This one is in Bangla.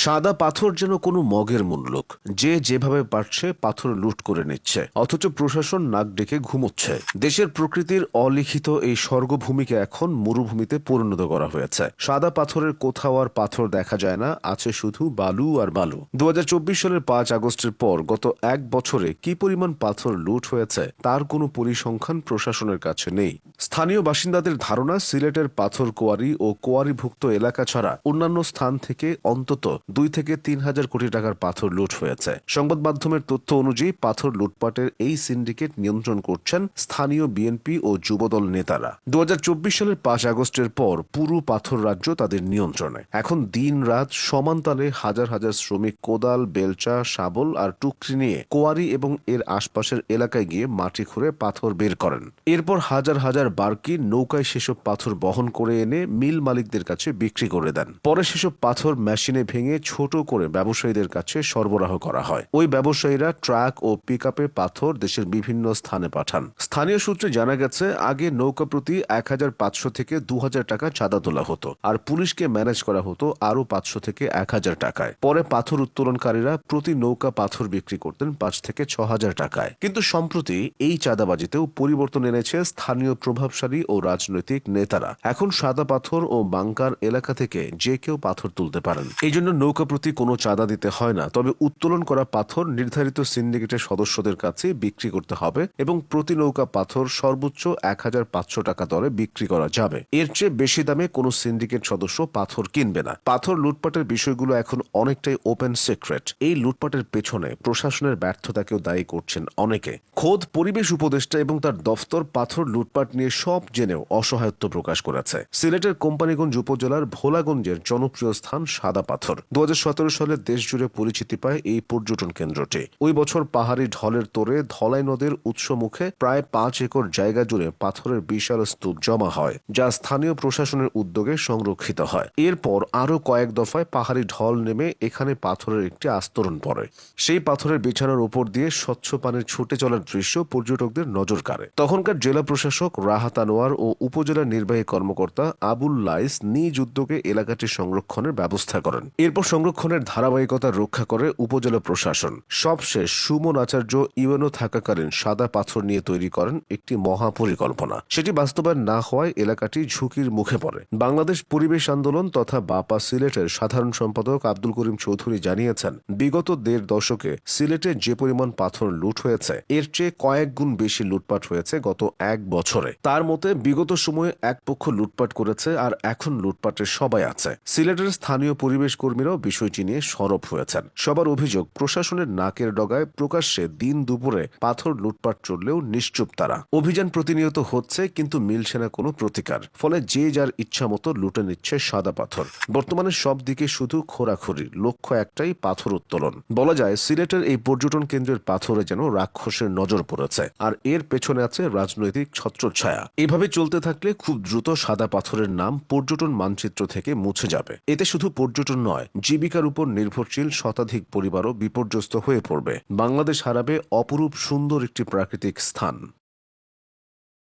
সাদা পাথর যেন কোনো মগের মুল্লুক, যে যেভাবে পারছে পাথর লুট করে নিচ্ছে, অথচ প্রশাসন নাক ডেকে ঘুমোচ্ছে। দেশের প্রকৃতির অলিখিত এই স্বর্গভূমিকে এখন মরুভূমিতে পরিণত করা হয়েছে। সাদা পাথরের কোথাও আর পাথর দেখা যায় না, আছে শুধু বালু আর বালু। ২০২৪ সালের ৫ আগস্টের পর গত এক বছরে কি পরিমাণ পাথর লুট হয়েছে তার কোনো পরিসংখ্যান প্রশাসনের কাছে নেই। স্থানীয় বাসিন্দাদের ধারণা, সিলেটের পাথর কোয়ারি ও কোয়ারিভুক্ত এলাকা ছাড়া অন্যান্য স্থান থেকে অন্তত ২ থেকে ৩ হাজার কোটি টাকার পাথর লুট হয়েছে। সংবাদ মাধ্যমের তথ্য অনুযায়ী পাথর লুটপাটের এই সিন্ডিকেট নিয়ন্ত্রণ করছেন স্থানীয় বিএনপি ও যুবদল নেতারা। ২০২৪ সালের ৫ আগস্টের পর পুরো পাথর রাজ্য তাদের নিয়ন্ত্রণে। এখন দিন রাত সমান তালে হাজার হাজার শ্রমিক কোদাল, বেলচা, শাবল আর টুকরি নিয়ে কোয়ারি এবং এর আশপাশের এলাকায় গিয়ে মাটি খুঁড়ে পাথর বের করেন। এরপর হাজার হাজার বার্কি নৌকায় সেসব পাথর বহন করে এনে মিল মালিকদের কাছে বিক্রি করে দেন। পরে সেসব পাথর মেশিনে ভেঙে ছোট করে ব্যবসায়ীদের কাছে সরবরাহ করা হয়। ওই ব্যবসায়ীরা ট্রাক ও পিকআপে পাথর দেশের বিভিন্ন স্থানে পাঠান। স্থানীয় সূত্রে জানা গেছে, আগে নৌকা প্রতি ১৫০০ থেকে ২০০০ টাকা চাঁদা তোলা হতো, আর পুলিশকে ম্যানেজ করা হতো আরো ৫০০ থেকে ১০০০ টাকায়। পরে পাথর উত্তোলনকারীরা প্রতি নৌকা পাথর বিক্রি করতেন ৫ থেকে ৬০০০ টাকায়। কিন্তু সম্প্রতি এই চাঁদাবাজিতেও পরিবর্তন এনেছে স্থানীয় প্রভাবশালী ও রাজনৈতিক নেতারা। এখন সাদা পাথর ও বাংকার এলাকা থেকে যে কেউ পাথর তুলতে পারেন। এই জন্য নৌকা প্রতি কোনো চাঁদা দিতে হয় না, তবে উত্তোলন করা পাথর নির্ধারিত সিন্ডিকেটের সদস্যদের কাছে বিক্রি করতে হবে এবং প্রতি নৌকা পাথর সর্বোচ্চ ১৫০০ টাকা দরে বিক্রি করা যাবে। এর চেয়ে বেশি দামে কোনো সিন্ডিকেট সদস্য পাথর কিনবে না। পাথর লুটপাটের বিষয়গুলো এখন অনেকটাই ওপেন সিক্রেট। এই লুটপাটের পেছনে প্রশাসনের ব্যর্থতাকেও দায়ী করছেন অনেকে। খোদ পরিবেশ উপদেষ্টা এবং তার দফতর পাথর লুটপাট নিয়ে সব জেনেও অসহায়ত্ব প্রকাশ করেছে। সিলেটের কোম্পানীগঞ্জ উপজেলার ভোলাগঞ্জের জনপ্রিয় স্থান সাদা পাথর। ২০১৭ সালে দেশ জুড়ে পরিচিতি পায় এই পর্যটন কেন্দ্রটি। ওই বছর পাহাড়ি ঢলের তোরে ধলাই নদের উৎস মুখে প্রায় ৫ একর জায়গা জুড়ে পাথরের বিশাল স্তূপ জমা হয়, যা স্থানীয় প্রশাসনের উদ্যোগে সংরক্ষিত হয়। এরপর আরো কয়েক দফায় পাহাড়ি ঢল নেমে এখানে পাথরের একটি আস্তরণ পড়ে। সেই পাথরের বিছানার উপর দিয়ে স্বচ্ছ পানির ছুটে চলার দৃশ্য পর্যটকদের নজর কাড়ে। তখনকার জেলা প্রশাসক রাহাত আনোয়ার ও উপজেলা নির্বাহী কর্মকর্তা আবুল লাইস নিজ উদ্যোগে এলাকাটি সংরক্ষণের ব্যবস্থা করেন। এরপর সংরক্ষণের ধারাবাহিকতা রক্ষা করে উপজেলা প্রশাসন। সবশেষ সুমন আচার্য ইউএনও থাকাকালীন সাদা পাথর নিয়ে তৈরি করেন একটি মহাপরিকল্পনা। সেটি বাস্তবায়ন না হওয়ায় এলাকাটি ঝুঁকির মুখে পড়ে। বাংলাদেশ পরিবেশ আন্দোলন তথা বাপা সিলেটের সাধারণ সম্পাদক আব্দুল করিম চৌধুরী জানিয়েছেন, বিগত ১.৫ দশকে সিলেটে যে পরিমাণ পাথর লুট হয়েছে এর চেয়ে কয়েক গুণ বেশি লুটপাট হয়েছে গত এক বছরে। তার মতে বিগত সময়ে এক পক্ষ লুটপাট করেছে আর এখন লুটপাটের সবাই আছে। সিলেটের স্থানীয় পরিবেশ কর্মীরাও বিষয়টি নিয়ে সরব হয়েছেন। সবার অভিযোগ, প্রশাসনের নাকের ডগায় প্রকাশ্যে দিন দুপুরে পাথর লুটপাট চললেও নিশ্চুপ তারা। অভিযান প্রতিনিয়ত হচ্ছে, কিন্তু মিলছে না কোনো প্রতিকার। ফলে যে যার ইচ্ছা মতো লুটে নিচ্ছে সাদা পাথর। বর্তমানে সব দিকে শুধু খোরাখুরি, লক্ষ্য একটাই, পাথর উত্তোলন। বলা যায় সিলেটের এই পর্যটন কেন্দ্রের পাথরে যেন রাক্ষসের নজর পড়েছে, আর এর পেছনে আছে রাজনৈতিক ছত্রছায়া। এভাবে চলতে থাকলে খুব দ্রুত সাদা পাথরের নাম পর্যটন মানচিত্র থেকে মুছে যাবে। এতে শুধু পর্যটন নয়, জীবিকার উপর নির্ভরশীল শতাধিক পরিবারও বিপর্যস্ত হয়ে পড়বে। বাংলাদেশ হারাবে অপরূপ সুন্দর একটি প্রাকৃতিক স্থান।